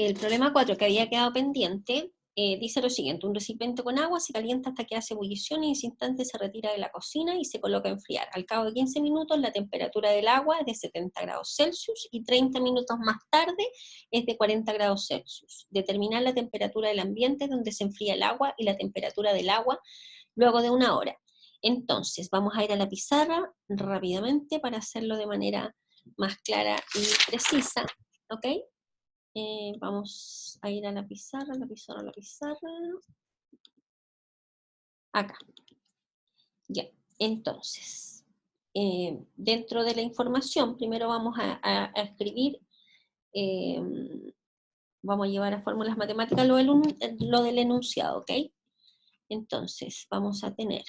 el problema 4 que había quedado pendiente, dice lo siguiente: un recipiente con agua se calienta hasta que hace ebullición y en ese instante se retira de la cocina y se coloca a enfriar. Al cabo de 15 minutos la temperatura del agua es de 70 grados Celsius y 30 minutos más tarde es de 40 grados Celsius. Determinar la temperatura del ambiente donde se enfría el agua y la temperatura del agua luego de 1 hora. Entonces, vamos a ir a la pizarra rápidamente para hacerlo de manera más clara y precisa, ¿ok? Vamos a ir a la pizarra, acá. Ya, entonces, dentro de la información, primero vamos a escribir, vamos a llevar a fórmulas matemáticas lo del enunciado, ¿ok? Entonces, vamos a hacer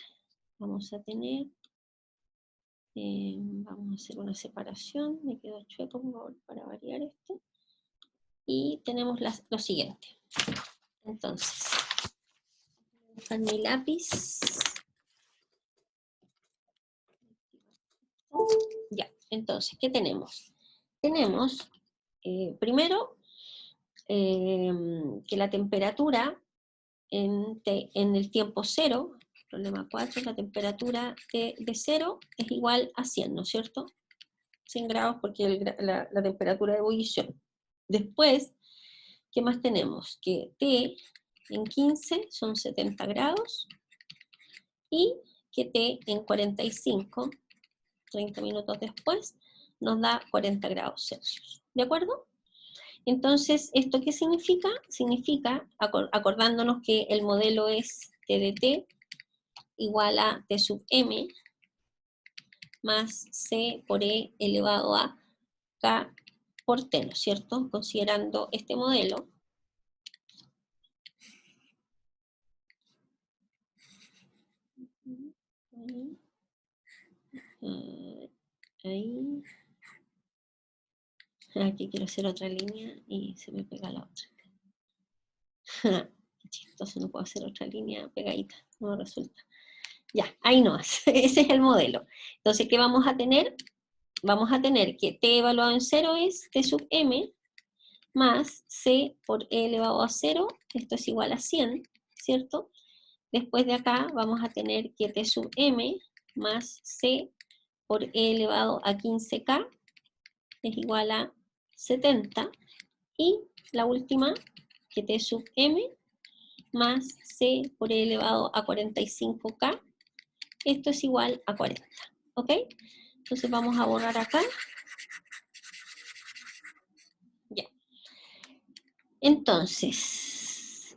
una separación, me quedo chueco para variar esto, y tenemos lo siguiente. Entonces, voy a buscar mi lápiz. Ya, entonces, ¿qué tenemos? Tenemos, primero, que la temperatura en el tiempo 0, problema 4, la temperatura de 0 es igual a 100, ¿no es cierto? 100 grados porque la temperatura de ebullición. Después, ¿qué más tenemos? Que T en 15 son 70 grados y que T en 45, 30 minutos después, nos da 40 grados Celsius. ¿De acuerdo? Entonces, ¿esto qué significa? Significa, acordándonos que el modelo es T de T igual a T sub M más C por E elevado a K por T, ¿no es cierto? Considerando este modelo, ahí, aquí quiero hacer otra línea y se me pega la otra. Qué chistoso, no puedo hacer otra línea pegadita, no resulta. Ya, ahí no, ese es el modelo. Entonces, ¿qué vamos a tener? Vamos a tener que T evaluado en 0 es T sub M más C por E elevado a 0, esto es igual a 100, ¿cierto? Después de acá vamos a tener que T sub M más C por E elevado a 15K es igual a 70, y la última, que T sub M más C por E elevado a 45K, esto es igual a 40, ¿ok? Entonces vamos a borrar acá. Ya. Entonces,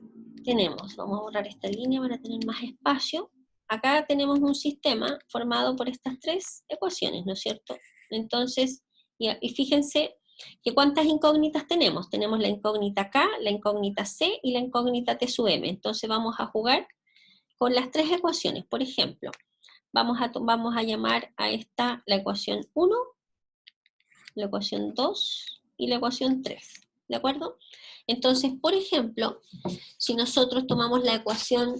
vamos a borrar esta línea para tener más espacio. Acá tenemos un sistema formado por estas tres ecuaciones, ¿no es cierto? Entonces, y fíjense que ¿cuántas incógnitas tenemos? Tenemos la incógnita K, la incógnita C y la incógnita T sub M. Entonces vamos a jugar con las tres ecuaciones. Por ejemplo, vamos a llamar a esta la ecuación 1, la ecuación 2 y la ecuación 3, ¿de acuerdo? Entonces, por ejemplo, si nosotros tomamos la ecuación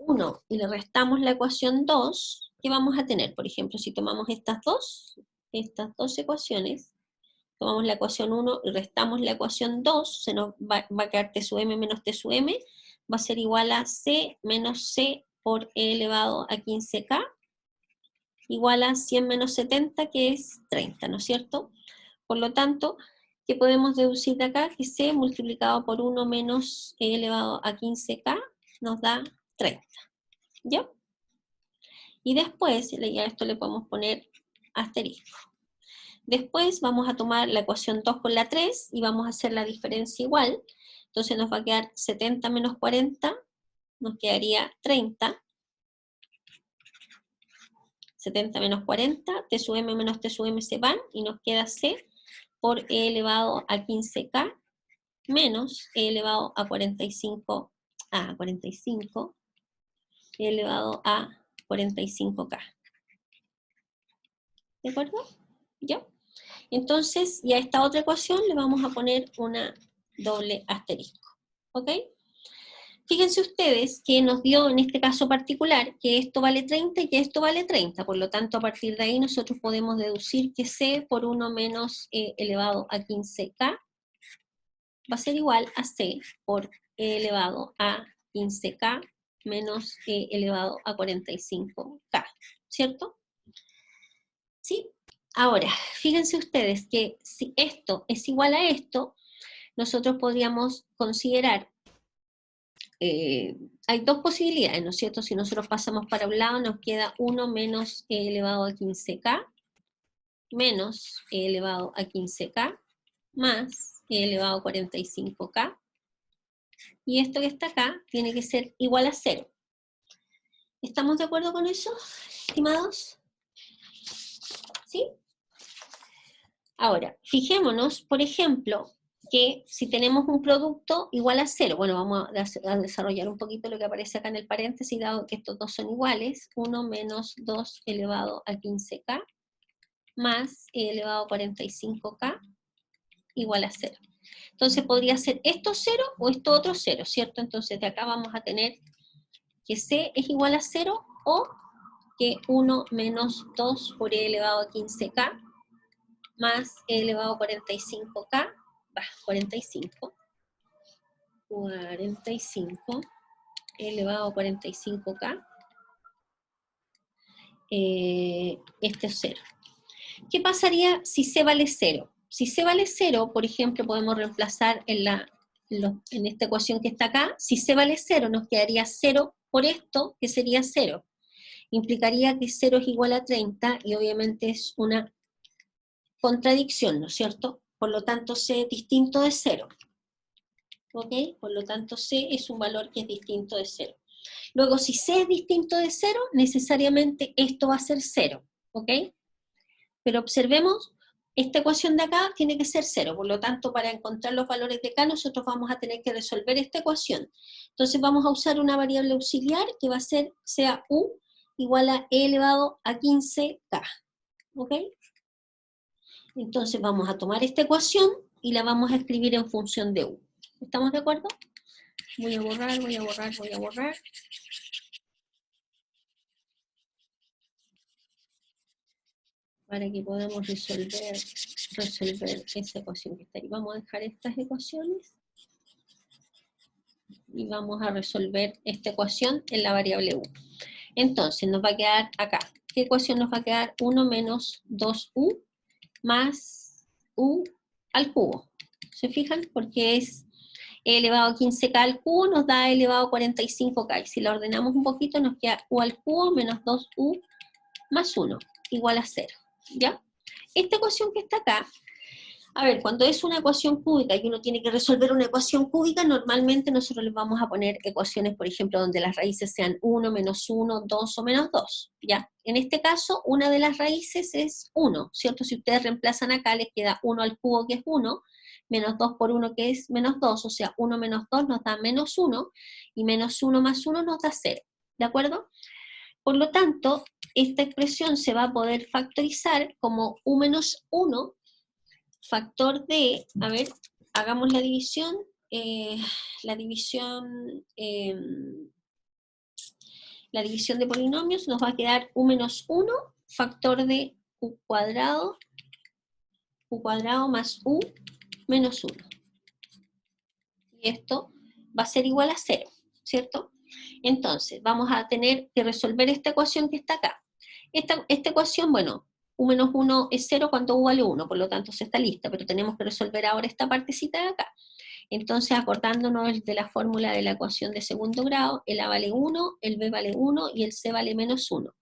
1 y le restamos la ecuación 2, ¿qué vamos a tener? Por ejemplo, si tomamos estas dos ecuaciones, tomamos la ecuación 1 y restamos la ecuación 2, se nos va a quedar T sub M menos T sub M, va a ser igual a C menos C por E elevado a 15K, igual a 100 menos 70, que es 30, ¿no es cierto? Por lo tanto, ¿qué podemos deducir de acá? Que C multiplicado por 1 menos E elevado a 15K nos da 30, ¿ya? Y después, ya a esto le podemos poner asterisco. Después vamos a tomar la ecuación 2 con la 3 y vamos a hacer la diferencia igual. Entonces nos va a quedar 70 menos 40, nos quedaría 30. 70 menos 40, T sub M menos T sub M se van y nos queda C por E elevado a 15K menos E elevado a 45, E elevado a 45K. ¿De acuerdo? ¿Ya? Entonces, y a esta otra ecuación le vamos a poner una doble asterisco. ¿Ok? Fíjense ustedes que nos dio en este caso particular que esto vale 30 y que esto vale 30, por lo tanto a partir de ahí nosotros podemos deducir que C por 1 menos E elevado a 15K va a ser igual a C por E elevado a 15K menos E elevado a 45K, ¿cierto? ¿Sí? Ahora, fíjense ustedes que si esto es igual a esto, nosotros podríamos considerar, hay dos posibilidades, ¿no es cierto? Si nosotros pasamos para un lado, nos queda 1 menos E elevado a 15K, menos E elevado a 15K, más E elevado a 45K, y esto que está acá tiene que ser igual a 0. ¿Estamos de acuerdo con eso, estimados? ¿Sí? Ahora, fijémonos, por ejemplo, que si tenemos un producto igual a 0, bueno, vamos a desarrollar un poquito lo que aparece acá en el paréntesis, dado que estos dos son iguales, 1 menos 2 elevado a 15K, más E elevado a 45K, igual a 0. Entonces podría ser esto 0 o esto otro 0, ¿cierto? Entonces de acá vamos a tener que C es igual a 0 o que 1 menos 2 por E elevado a 15K más E elevado a 45K, 45 E elevado a 45K, este es 0. ¿Qué pasaría si C vale 0? Si C vale 0, por ejemplo, podemos reemplazar en esta ecuación que está acá, si C vale 0, nos quedaría 0 por esto, que sería 0. Implicaría que 0 es igual a 30, y obviamente es una contradicción, ¿no es cierto? Por lo tanto, C es distinto de 0. ¿Ok? Por lo tanto, C es un valor que es distinto de 0. Luego, si C es distinto de 0, necesariamente esto va a ser 0. ¿Ok? Pero observemos, esta ecuación de acá tiene que ser 0, por lo tanto, para encontrar los valores de acá, nosotros vamos a tener que resolver esta ecuación. Entonces vamos a usar una variable auxiliar que va a ser, sea U igual a E elevado a 15K. ¿Ok? Entonces vamos a tomar esta ecuación y la vamos a escribir en función de U. ¿Estamos de acuerdo? Voy a borrar, voy a borrar, voy a borrar. Para que podamos resolver esa ecuación que está ahí. Vamos a dejar estas ecuaciones y vamos a resolver esta ecuación en la variable U. Entonces nos va a quedar acá. ¿Qué ecuación nos va a quedar? 1 menos 2U más U al cubo. ¿Se fijan? Porque es E elevado a 15K al cubo, nos da E elevado a 45K. Y si la ordenamos un poquito, nos queda U al cubo menos 2U más 1, igual a 0. ¿Ya? Esta ecuación que está acá, a ver, cuando es una ecuación cúbica y uno tiene que resolver una ecuación cúbica, normalmente nosotros les vamos a poner ecuaciones, por ejemplo, donde las raíces sean 1, menos 1, 2 o menos 2, ¿ya? En este caso, una de las raíces es 1, ¿cierto? Si ustedes reemplazan acá, les queda 1 al cubo, que es 1, menos 2 por 1, que es menos 2, o sea, 1 menos 2 nos da menos 1, y menos 1 más 1 nos da 0, ¿de acuerdo? Por lo tanto, esta expresión se va a poder factorizar como U menos 1, factor de, a ver, hagamos la división, la división, la división de polinomios nos va a quedar U menos 1, factor de U cuadrado más U menos 1. Y esto va a ser igual a 0, ¿cierto? Entonces, vamos a tener que resolver esta ecuación que está acá. Esta ecuación, bueno, U menos 1 es 0 cuando U vale 1, por lo tanto se está lista, pero tenemos que resolver ahora esta partecita de acá. Entonces, acordándonos de la fórmula de la ecuación de segundo grado, el A vale 1, el B vale 1 y el C vale menos 1.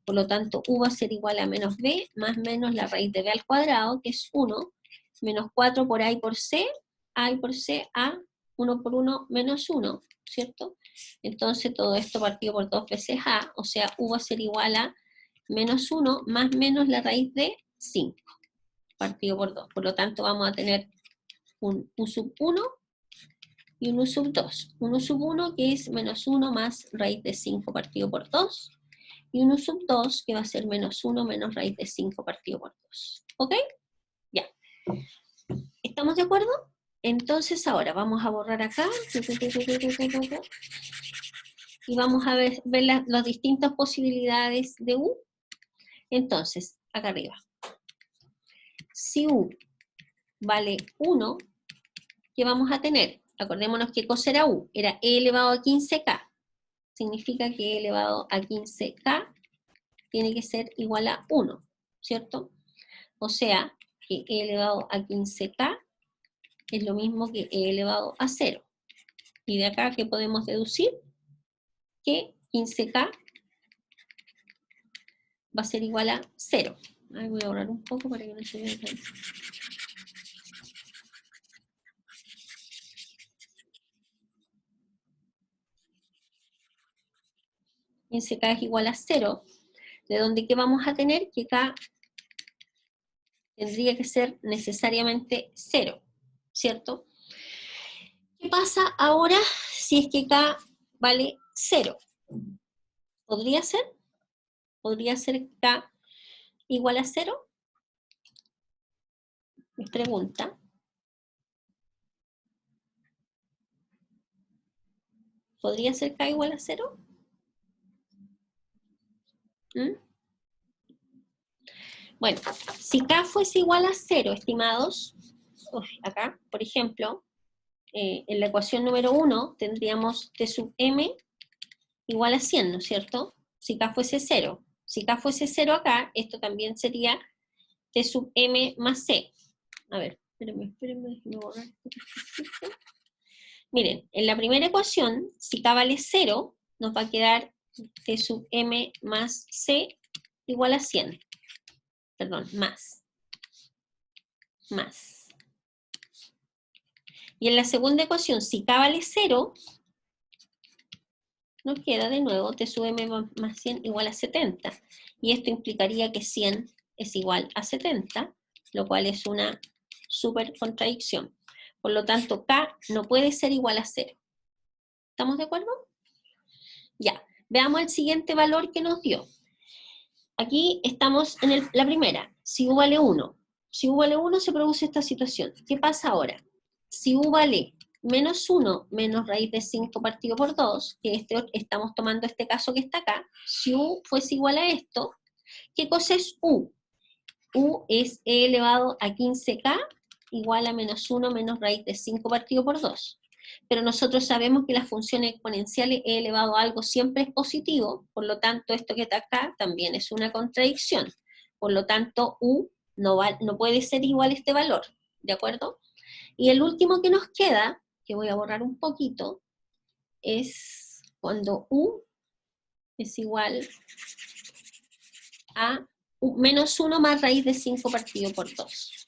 Por lo tanto, U va a ser igual a menos B, más menos la raíz de B al cuadrado, que es 1, menos 4 por A y por C, A, 1 por 1 menos 1, ¿cierto? Entonces, todo esto partido por 2 veces A, o sea, U va a ser igual a menos 1 más menos la raíz de 5, partido por 2. Por lo tanto, vamos a tener un U sub 1 y un U sub 2. Un U sub 1 que es menos 1 más raíz de 5 partido por 2, y un U sub 2 que va a ser menos 1 menos raíz de 5 partido por 2. ¿Ok? Ya. ¿Estamos de acuerdo? Entonces ahora vamos a borrar acá. Y vamos a ver las distintas posibilidades de U. Entonces, acá arriba. Si U vale 1, ¿qué vamos a tener? Acordémonos que cosa era U, era E elevado a 15K. Significa que E elevado a 15K tiene que ser igual a 1, ¿cierto? O sea, que E elevado a 15K es lo mismo que E elevado a 0. Y de acá, ¿qué podemos deducir? Que 15K va a ser igual a 0. Ahí voy a borrar un poco para que no se vea tanto. 15K es igual a 0, de donde ¿qué vamos a tener? Que K tendría que ser necesariamente 0, ¿cierto? ¿Qué pasa ahora si es que K vale 0? ¿Podría ser? ¿Podría ser K igual a 0? Me pregunta. ¿Podría ser K igual a 0? ¿Mm? Bueno, si K fuese igual a 0, estimados, acá, por ejemplo, en la ecuación número 1 tendríamos T sub M igual a 100, ¿no es cierto? Si K fuese 0. Si K fuese 0 acá, esto también sería T sub M más C. A ver, espérenme, déjenme borrar esto. Miren, en la primera ecuación, si K vale 0, nos va a quedar T sub M más C igual a 100. Perdón, más. Y en la segunda ecuación, si K vale 0, nos queda de nuevo T sub M más 100 igual a 70. Y esto implicaría que 100 es igual a 70, lo cual es una super contradicción. Por lo tanto, K no puede ser igual a 0. ¿Estamos de acuerdo? Ya, veamos el siguiente valor que nos dio. Aquí estamos en la primera, si U vale 1. Si U vale 1 se produce esta situación. ¿Qué pasa ahora? Si U vale menos 1 menos raíz de 5 partido por 2, que estamos tomando este caso que está acá, si U fuese igual a esto, ¿qué cosa es U? U es E elevado a 15K igual a menos 1 menos raíz de 5 partido por 2. Pero nosotros sabemos que las funciones exponenciales E elevado a algo siempre es positivo, por lo tanto esto que está acá también es una contradicción. Por lo tanto, U no puede ser igual a este valor, ¿de acuerdo? Y el último que nos queda, que voy a borrar un poquito, es cuando U es igual a menos 1 más raíz de 5 partido por 2.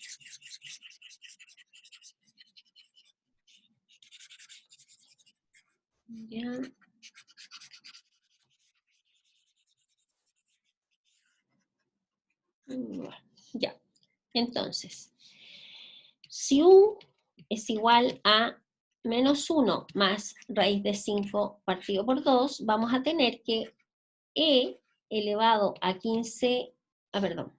Ya. Ya. Entonces, si U es igual a menos 1 más raíz de 5 partido por 2, vamos a tener que E elevado a 15, perdón,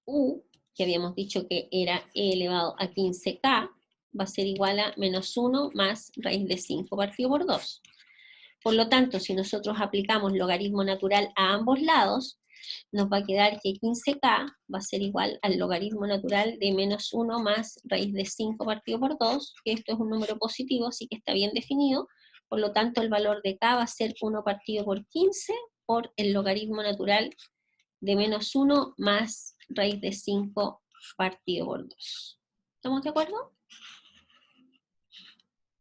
U, que habíamos dicho que era E elevado a 15K, va a ser igual a menos 1 más raíz de 5 partido por 2. Por lo tanto, si nosotros aplicamos logaritmo natural a ambos lados, nos va a quedar que 15K va a ser igual al logaritmo natural de menos 1 más raíz de 5 partido por 2, que esto es un número positivo, así que está bien definido. Por lo tanto, el valor de K va a ser 1 partido por 15 por el logaritmo natural de menos 1 más raíz de 5 partido por 2. ¿Estamos de acuerdo?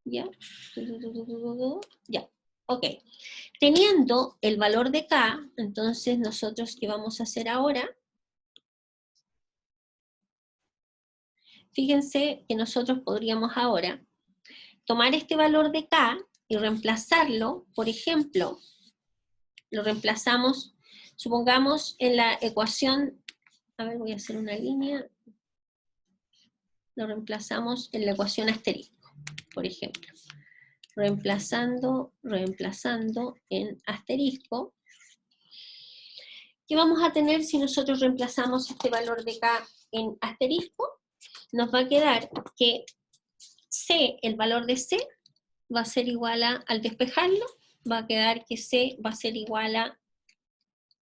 ¿Ya? Ya. Ok. Teniendo el valor de K, entonces nosotros, ¿qué vamos a hacer ahora? Fíjense que nosotros podríamos ahora tomar este valor de K y reemplazarlo, por ejemplo, lo reemplazamos, supongamos en la ecuación, a ver, voy a hacer una línea, lo reemplazamos en la ecuación asterisco, por ejemplo. Reemplazando en asterisco. ¿Qué vamos a tener si nosotros reemplazamos este valor de K en asterisco? Nos va a quedar que C, el valor de C, va a ser igual a, al despejarlo, va a quedar que C va a ser igual a,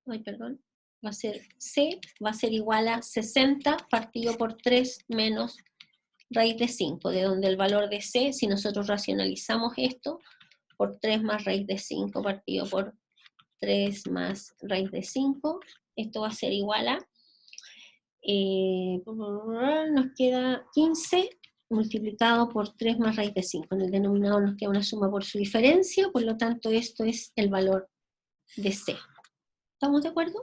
va a ser C, va a ser igual a 60 partido por 3 menos raíz de 5, de donde el valor de C, si nosotros racionalizamos esto, por 3 más raíz de 5 partido por 3 más raíz de 5, esto va a ser igual a, nos queda 15 multiplicado por 3 más raíz de 5. En el denominador nos queda una suma por su diferencia, por lo tanto esto es el valor de C. ¿Estamos de acuerdo?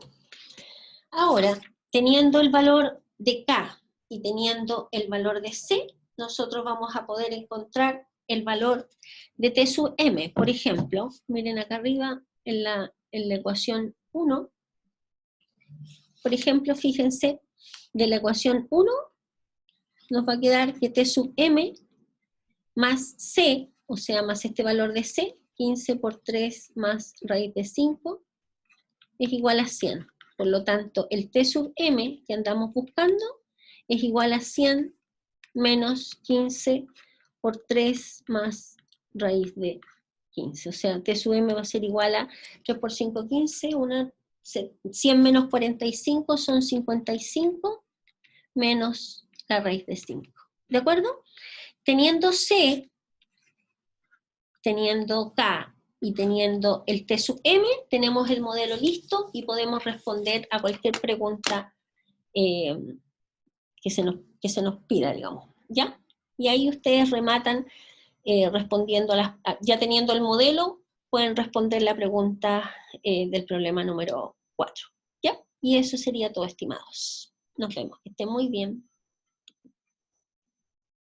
Ahora, teniendo el valor de K y teniendo el valor de C, nosotros vamos a poder encontrar el valor de T sub M. Por ejemplo, miren acá arriba en la ecuación 1, por ejemplo, fíjense, de la ecuación 1 nos va a quedar que T sub M más C, o sea, más este valor de C, 15 por 3 más raíz de 5, es igual a 100. Por lo tanto, el T sub M que andamos buscando es igual a 100 menos 15 por 3 más raíz de 15. O sea, T sub M va a ser igual a 3 por 5, 15, 100 menos 45 son 55, menos la raíz de 5. ¿De acuerdo? Teniendo C, teniendo K y teniendo el T sub M, tenemos el modelo listo y podemos responder a cualquier pregunta que se nos pida, digamos, ¿ya? Y ahí ustedes rematan respondiendo ya teniendo el modelo, pueden responder la pregunta del problema número 4, ¿ya? Y eso sería todo, estimados. Nos vemos, que estén muy bien.